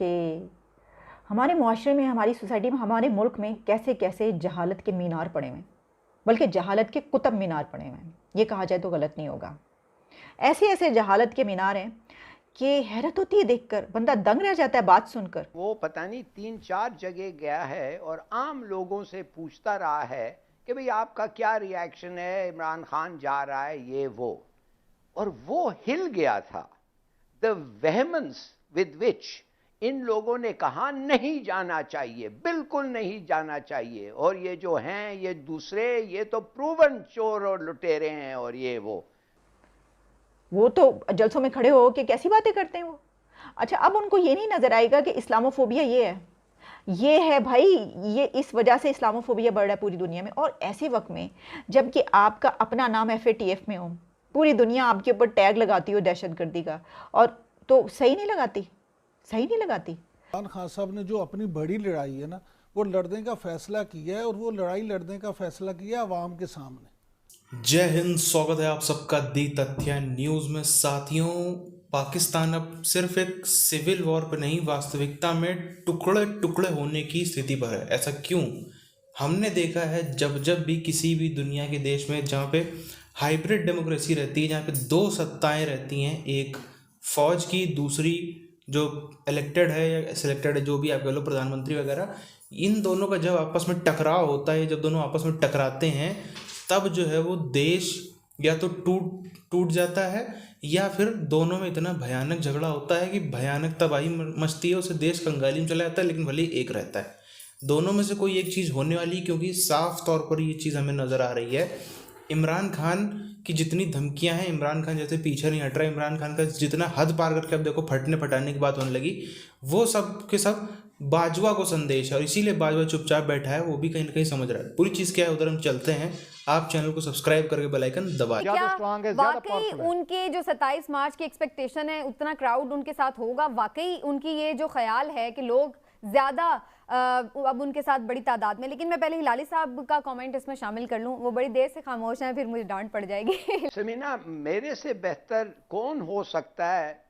कि हमारे मुआशरे में, हमारी सोसाइटी में, हमारे मुल्क में कैसे कैसे जहालत के मीनार पड़े हुए हैं, बल्कि जहालत के कुतुब मीनार पड़े हुए हैं। ये कहा जाए तो गलत नहीं होगा। ऐसे ऐसे जहालत के मीनार हैं कि हैरत होती है देखकर, बंदा दंग रह जाता है बात सुनकर। वो पता नहीं 3-4 जगह गया है और आम लोगों से पूछता रहा है कि भाई आपका क्या रिएक्शन है, इमरान खान जा रहा है, ये वो, और वो हिल गया था। द वेहमेंस विद विच इन लोगों ने कहा नहीं जाना चाहिए, बिल्कुल नहीं जाना चाहिए, और ये जो हैं ये दूसरे, ये तो प्रूवन चोर और लुटेरे हैं, और ये वो तो जलसों में खड़े हो के कैसी बातें करते हैं वो। अच्छा, अब उनको ये नहीं नज़र आएगा कि इस्लामोफोबिया ये है भाई, ये इस वजह से इस्लामोफोबिया बढ़ रहा है पूरी दुनिया में। और ऐसे वक्त में जबकि आपका अपना नाम FATF में हो, पूरी दुनिया आपके ऊपर टैग लगाती हो दहशतगर्दी का, और तो सही नहीं लगाती। इमरान खान साहब ने जो अपनी बड़ी लड़ाई है ना, वो लड़ने का फैसला किया है, और वो लड़ाई लड़ने का फैसला किया अवाम के सामने। जय हिंद, स्वागत है आप सबका दी तथ्य न्यूज़ में। साथियों, पाकिस्तान अब सिर्फ एक सिविल वॉर पर नहीं, वास्तविकता में टुकड़े टुकड़े होने की स्थिति पर है। ऐसा क्यों? हमने देखा है जब जब भी किसी भी दुनिया के देश में जहाँ पे हाइब्रिड डेमोक्रेसी रहती है, जहाँ पे दो सत्ताएं रहती हैं, एक फौज की, दूसरी जो इलेक्टेड है या सिलेक्टेड है, जो भी आप कह लो, प्रधानमंत्री वगैरह, इन दोनों का जब आपस में टकराव होता है, जब दोनों आपस में टकराते हैं, तब जो है वो देश या तो टूट जाता है, या फिर दोनों में इतना भयानक झगड़ा होता है कि भयानक तबाही मचती है, उसे देश कंगाली में चला जाता है, लेकिन भले ही एक रहता है। दोनों में से कोई एक चीज़ होने वाली है, क्योंकि साफ तौर पर ये चीज़ हमें नज़र आ रही है। इमरान खान की जितनी धमकियां हैं, इमरान खान जैसे पीछे नहीं हट रहा, इमरान खान का जितना हद पार करके अब देखो फटने फटाने की बात होने लगी, वो सब के सब बाजवा को संदेश है, और इसीलिए बाजवा चुपचाप बैठा है, वो भी कहीं ना कहीं समझ रहा है पूरी चीज़ क्या है। उधर हम चलते हैं, आप चैनल को सब्सक्राइब करके बेल आइकन दबाएं। वाकई उनके जो 27 मार्च की एक्सपेक्टेशन है, उतना क्राउड उनके साथ होगा? वाकई उनकी ये जो ख्याल है कि लोग ज्यादा अब उनके साथ बड़ी तादाद में? लेकिन मैं पहले हिलाली साहब का कमेंट इसमें शामिल कर लूं, वो बड़ी देर से खामोश हैं, फिर मुझे डांट पड़ जाएगी। समीना, मेरे से बेहतर कौन हो सकता है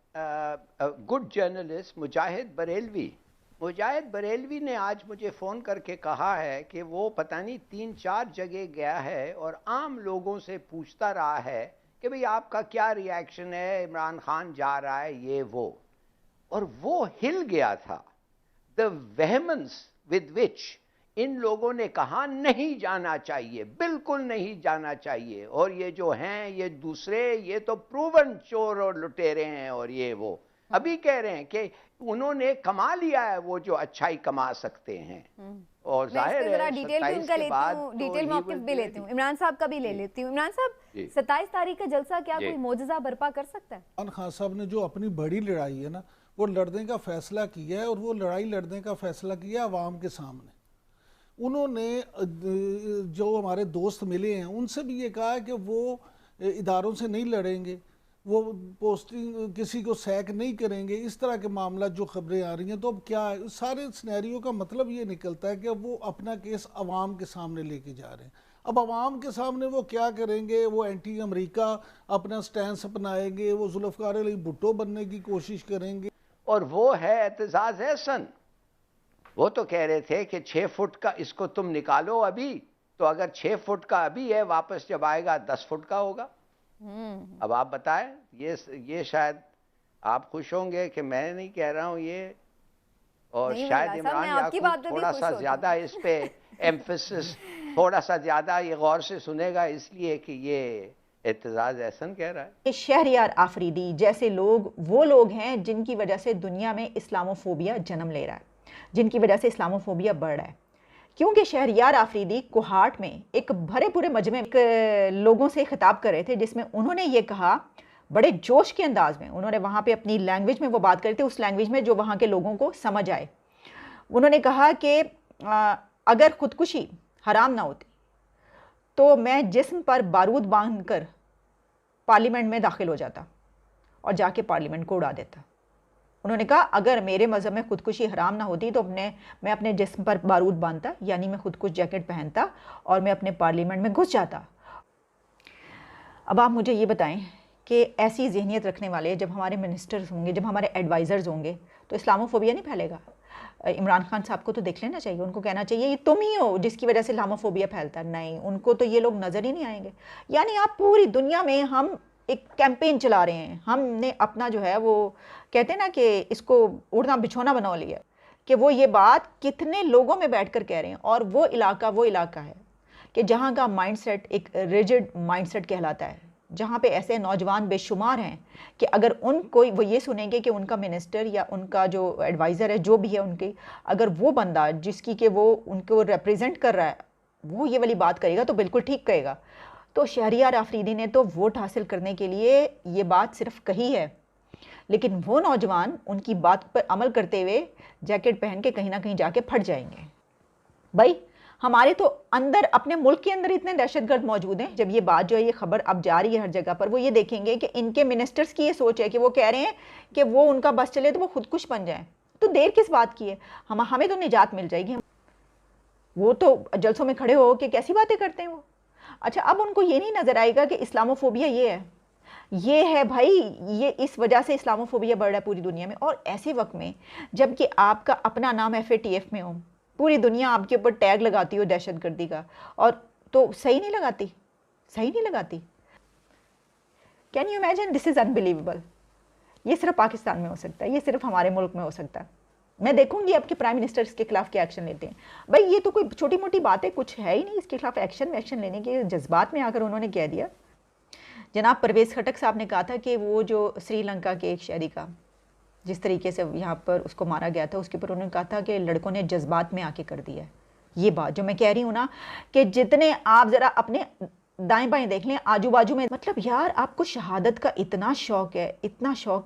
गुड जर्नलिस्ट मुजाहिद बरेलवी। मुजाहिद बरेलवी ने आज मुझे फ़ोन करके कहा है कि वो पता नहीं 3-4 जगह गया है और आम लोगों से पूछता रहा है कि भाई आपका क्या रिएक्शन है, इमरान खान जा रहा है, ये वो, और वो हिल गया था। द वेहमेंस विद विच इन लोगों ने कहा नहीं जाना चाहिए, बिल्कुल नहीं जाना चाहिए, और ये जो हैं ये दूसरे, ये तो प्रूवन चोर और लुटेरे हैं, और ये वो। अभी कह रहे हैं कि उन्होंने कमा लिया है वो जो अच्छाई कमा सकते हैं, और जाहिर है डिटेल मौक़िफ़ भी लेती हूँ, इमरान साहब का भी ले लेती हूँ। इमरान साहब, 27 तारीख का जलसा क्या कोई मोजज़ा बर्पा कर सकता है? इमरान खान साहब ने जो अपनी बड़ी लड़ाई है ना, वो लड़ने का फैसला किया है, और वो लड़ाई लड़ने का फैसला किया अवाम के सामने। उन्होंने जो हमारे दोस्त मिले हैं उनसे भी ये कहा है कि वो इदारों से नहीं लड़ेंगे, वो पोस्टिंग किसी को सैक नहीं करेंगे, इस तरह के मामला जो खबरें आ रही हैं। तो अब क्या है, सारे सिनेरियो का मतलब ये निकलता है कि अब वो अपना केस अवाम के सामने लेके जा रहे हैं। अब अवाम के सामने वो क्या करेंगे? वो एंटी अमेरिका अपना स्टैंस अपनाएंगे, वो जुल्फ़िकार अली भुट्टो बनने की कोशिश करेंगे। और वो है एतजाज़ एहसन। वो तो कह रहे थे कि 6 फुट का इसको तुम निकालो अभी, तो अगर 6 फुट का अभी है, वापस जब आएगा 10 फुट का होगा। अब आप बताएं, ये शायद आप खुश होंगे कि मैं नहीं कह रहा हूं ये, और शायद इमरान याकूब थोड़ा सा ज्यादा इस पे एम्फेसिस, थोड़ा सा ज्यादा ये गौर से सुनेगा, इसलिए कि ये एतजाज़ एहसन कह रहा है। शहरियार आफरीदी जैसे लोग वो लोग हैं जिनकी वजह से दुनिया में इस्लामोफोबिया जन्म ले रहा है, जिनकी वजह से इस्लामोफोबिया बढ़ रहा है। क्योंकि शहरियार आफरीदी कोहाट में एक भरे पूरे मजमे लोगों से खिताब कर रहे थे, जिसमें उन्होंने ये कहा बड़े जोश के अंदाज में, उन्होंने वहाँ पे अपनी लैंग्वेज में वो बात करी थी, उस लैंग्वेज में जो वहाँ के लोगों को समझ आए। उन्होंने कहा कि अगर ख़ुदकुशी हराम ना होती तो मैं जिस्म पर बारूद बांध कर पार्लियामेंट में दाखिल हो जाता और जाके पार्लियामेंट को उड़ा देता। उन्होंने कहा अगर मेरे मज़हब में ख़ुदकुशी हराम ना होती तो मैं अपने जिस्म पर बारूद बांधता, यानी मैं खुदकुश जैकेट पहनता और मैं अपने पार्लियामेंट में घुस जाता। अब आप मुझे ये बताएं कि ऐसी जहनीत रखने वाले जब हमारे मिनिस्टर्स होंगे, जब हमारे एडवाइज़र्स होंगे, तो इस्लामोफोबिया नहीं फैलेगा। इमरान खान साहब को तो देख लेना चाहिए, उनको कहना चाहिए ये तुम ही हो जिसकी वजह से इस्लामोफोबिया फैलता है। नहीं, उनको तो ये लोग नज़र ही नहीं आएंगे। यानी आप पूरी दुनिया में हम एक कैंपेन चला रहे हैं, हमने अपना जो है वो कहते हैं ना कि इसको उड़ना बिछोना बना लिया, कि वो ये बात कितने लोगों में बैठकर कह रहे हैं। और वो इलाका है कि जहाँ का माइंडसेट एक रिजिड माइंडसेट कहलाता है, जहाँ पे ऐसे नौजवान बेशुमार हैं कि अगर उनको वो ये सुनेंगे कि उनका मिनिस्टर या उनका जो एडवाइज़र है जो भी है उनकी, अगर वो बंदा जिसकी कि वो उनको रिप्रेजेंट कर रहा है वो ये वाली बात करेगा तो बिल्कुल ठीक कहेगा। तो शहरियार आफरीदी ने तो वोट हासिल करने के लिए ये बात सिर्फ कही है, लेकिन वो नौजवान उनकी बात पर अमल करते हुए जैकेट पहन के कहीं ना कहीं जाके फट जाएंगे। भाई हमारे तो अंदर अपने मुल्क के अंदर इतने दहशतगर्द मौजूद हैं। जब ये बात जो है ये खबर अब जा रही है हर जगह पर, वो ये देखेंगे कि इनके मिनिस्टर्स की ये सोच है कि वो कह रहे हैं कि वो उनका बस चले तो वो खुदकुश बन जाएं, तो देर किस बात की है, हमें तो निजात मिल जाएगी। वो तो जलसों में खड़े हो के कैसी बातें करते हैं वो। अच्छा, अब उनको ये नहीं नज़र आएगा कि इस्लामोफोबिया ये है भाई, ये इस वजह से इस्लामोफोबिया बढ़ रहा है पूरी दुनिया में। और ऐसे वक्त में जबकि आपका अपना नाम FATF में हो, पूरी दुनिया आपके ऊपर टैग लगाती हो दहशतगर्दी का, और तो सही नहीं लगाती। Can you imagine? This is unbelievable. ये सिर्फ पाकिस्तान में हो सकता है, ये सिर्फ हमारे मुल्क में हो सकता है। मैं देखूंगी आपके प्राइम मिनिस्टर इसके खिलाफ क्या एक्शन लेते हैं। भाई ये तो कोई छोटी मोटी बात है, कुछ है ही नहीं इसके खिलाफ एक्शन लेने के जज्बात में आकर उन्होंने कह दिया। जनाब परवेज़ खटक साहब ने कहा था कि वो जो श्रीलंका के एक शहरी का जिस तरीके से यहाँ पर उसको मारा गया था, उसके ऊपर उन्होंने कहा था कि लड़कों ने जज्बात में आके कर दिया है। ये बात जो मैं कह रही हूँ ना, कि जितने आप ज़रा अपने दाएं बाएं देख लें, आजू बाजू में, मतलब यार आपको शहादत का इतना शौक़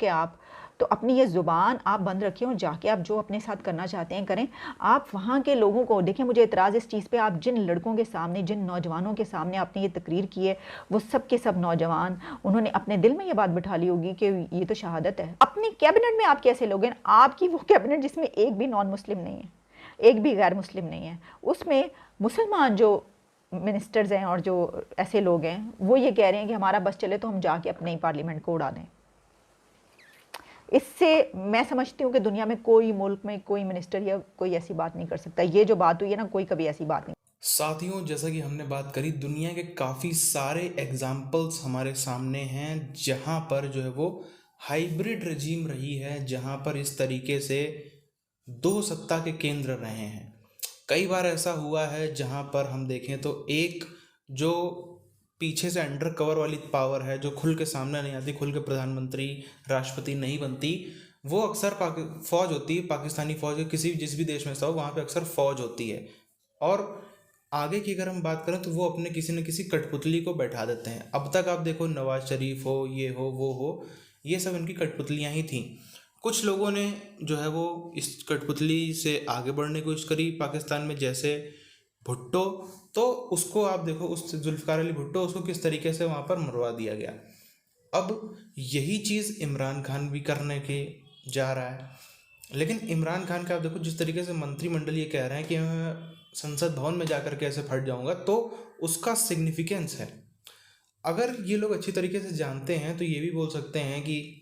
है आप तो अपनी ये ज़ुबान आप बंद रखें और जाके आप जो अपने साथ करना चाहते हैं करें। आप वहाँ के लोगों को देखें। मुझे इतराज़ इस चीज़ पे, आप जिन लड़कों के सामने, जिन नौजवानों के सामने आपने ये तकरीर की है, वो सब के सब नौजवान उन्होंने अपने दिल में ये बात बिठा ली होगी कि ये तो शहादत है। अपनी कैबिनेट में आप कैसे लोग हैं, आपकी वो कैबिनेट जिसमें एक भी नॉन मुस्लिम नहीं है, एक भी गैर मुस्लिम नहीं है, उसमें मुसलमान जो मिनिस्टर्स हैं और जो ऐसे लोग हैं वो ये कह रहे हैं कि हमारा बस चले तो हम जाके अपने ही पार्लियामेंट को उड़ा दें। इससे मैं समझती हूँ कि दुनिया में कोई मुल्क में कोई मिनिस्टर या कोई ऐसी बात नहीं कर सकता। ये जो बात हुई है ना, कोई कभी ऐसी बात नहीं। साथियों, जैसा कि हमने बात करी, दुनिया के काफ़ी सारे एग्जाम्पल्स हमारे सामने हैं जहाँ पर जो है वो हाइब्रिड रजीम रही है, जहाँ पर इस तरीके से दो सत्ता के केंद्र रहे हैं। कई बार ऐसा हुआ है जहाँ पर हम देखें तो एक जो पीछे से अंडर कवर वाली पावर है, जो खुल के सामने नहीं आती, खुल के प्रधानमंत्री राष्ट्रपति नहीं बनती, वो अक्सर फौज होती है, पाकिस्तानी फौज, किसी जिस भी देश में ऐसा हो वहाँ पे अक्सर फौज होती है। और आगे की अगर हम बात करें तो वो अपने किसी न किसी कठपुतली को बैठा देते हैं। अब तक आप देखो, नवाज शरीफ हो, ये हो, वो हो, ये सब इनकी कठपुतलियाँ ही थीं। कुछ लोगों ने जो है वो इस कठपुतली से आगे बढ़ने की कोशिश करी पाकिस्तान में, जैसे भुट्टो, तो उसको आप देखो, उस जुल्फ़िकार अली भुट्टो, उसको किस तरीके से वहाँ पर मरवा दिया गया। अब यही चीज़ इमरान खान भी करने के जा रहा है। लेकिन इमरान खान का आप देखो, जिस तरीके से मंत्रिमंडल ये कह रहे हैं कि मैं संसद भवन में जाकर के ऐसे फट जाऊँगा, तो उसका सिग्निफिकेंस है। अगर ये लोग अच्छी तरीके से जानते हैं तो ये भी बोल सकते हैं कि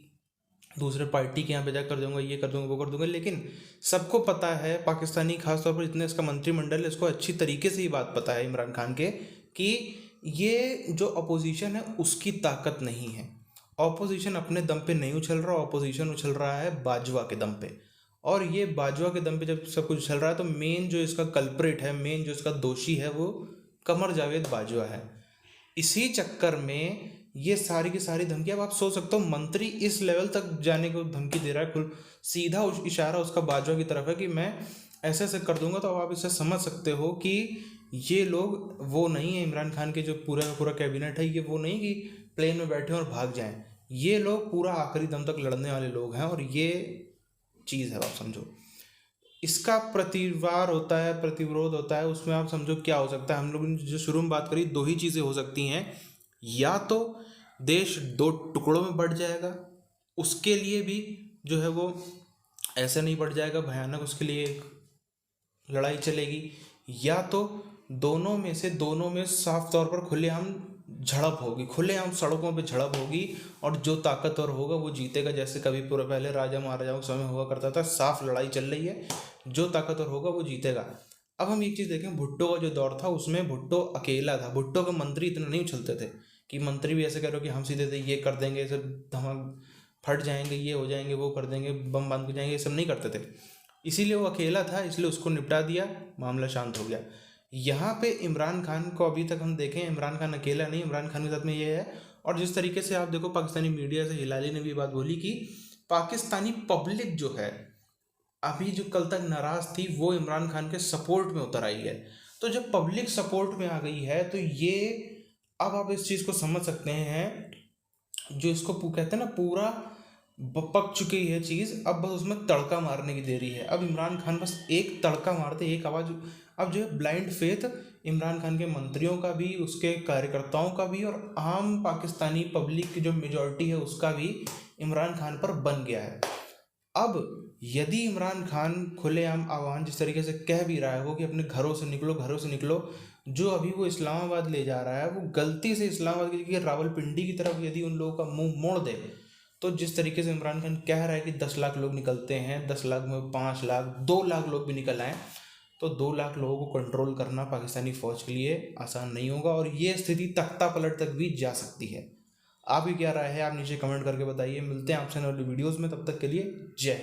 दूसरे पार्टी के यहाँ पे जाकर दूंगा, ये कर दूंगा, वो कर दूंगा। लेकिन सबको पता है, पाकिस्तानी खासतौर पर जितने इसका मंत्रिमंडल है, इसको अच्छी तरीके से ये बात पता है इमरान खान के, कि ये जो अपोजिशन है उसकी ताकत नहीं है। अपोजिशन अपने दम पे नहीं उछल रहा, अपोजिशन उछल रहा है बाजवा के दम पे। और ये बाजवा के दम पे जब सब कुछ उछल रहा है तो मेन जो इसका कल्प्रिट है, मेन जो इसका दोषी है, वो कमर जावेद बाजवा है। इसी चक्कर में ये सारी की सारी धमकी, अब आप सोच सकते हो मंत्री इस लेवल तक जाने को धमकी दे रहा है, सीधा इशारा उसका बाजवा की तरफ है कि मैं ऐसे ऐसे कर दूंगा। तो अब आप इससे समझ सकते हो कि ये लोग वो नहीं है, इमरान खान के जो पूरा का पूरा कैबिनेट है, ये वो नहीं कि प्लेन में बैठे और भाग जाएं। ये लोग पूरा आखिरी दम तक लड़ने वाले लोग हैं। और ये चीज़ है, आप समझो, इसका प्रतिवार होता है, प्रतिविरोध होता है, उसमें आप समझो क्या हो सकता है। हम लोगों ने जो शुरू में बात करी, दो ही चीज़ें हो सकती हैं, या तो देश दो टुकड़ों में बढ़ जाएगा, उसके लिए भी जो है वो ऐसे नहीं बढ़ जाएगा भयानक, उसके लिए एक लड़ाई चलेगी, या तो दोनों में साफ तौर पर खुलेआम झड़प होगी, खुलेआम सड़कों पे झड़प होगी और जो ताकतवर होगा वो जीतेगा। जैसे कभी पूरा पहले राजा महाराजाओं के समय हुआ करता था, साफ लड़ाई चल रही है, जो ताकतवर होगा वो जीतेगा। अब हम एक चीज़ देखें, भुट्टो का जो दौर था उसमें भुट्टो अकेला था। भुट्टो के मंत्री इतना नहीं उछलते थे कि मंत्री भी ऐसे कह रहे हो कि हम सीधे ये कर देंगे, सब धमाक फट जाएंगे, ये हो जाएंगे, वो कर देंगे, बम बांध के जाएंगे, ये सब नहीं करते थे। इसीलिए वो अकेला था, इसलिए उसको निपटा दिया, मामला शांत हो गया। यहाँ पे इमरान खान को अभी तक हम देखें, इमरान खान अकेला नहीं, इमरान खान के साथ में ये है। और जिस तरीके से आप देखो पाकिस्तानी मीडिया से हिलाली ने भी बात बोली कि पाकिस्तानी पब्लिक जो है अभी जो कल तक नाराज़ थी वो इमरान खान के सपोर्ट में उतर आई है। तो जब पब्लिक सपोर्ट में आ गई है तो ये अब आप इस चीज़ को समझ सकते हैं, जो इसको कहते हैं ना पूरा पक चुकी है चीज़, अब बस उसमें तड़का मारने की देरी है। अब इमरान खान बस एक तड़का मारते, एक आवाज़। अब जो है ब्लाइंड फेथ इमरान खान के मंत्रियों का भी, उसके कार्यकर्ताओं का भी और आम पाकिस्तानी पब्लिक की जो मेजॉरिटी है उसका भी इमरान खान पर बन गया है। अब यदि इमरान खान खुलेआम आह्वान जिस तरीके से कह भी रहा है वो कि अपने घरों से निकलो, घरों से निकलो, जो अभी वो इस्लामाबाद ले जा रहा है वो गलती से इस्लामाबाद की रावलपिंडी की तरफ यदि उन लोगों का मुंह मोड़ दे, तो जिस तरीके से इमरान खान कह रहा है कि 10 लाख लोग निकलते हैं, 10 लाख में 5 लाख 2 लाख लोग भी निकल आए, तो 2 लाख लोगों को कंट्रोल करना पाकिस्तानी फ़ौज के लिए आसान नहीं होगा और ये स्थिति तख्ता पलट तक भी जा सकती है। आपकी क्या राय है, आप नीचे कमेंट करके बताइए। मिलते हैं आपसे नई वीडियोज़ में, तब तक के लिए जय हिंद।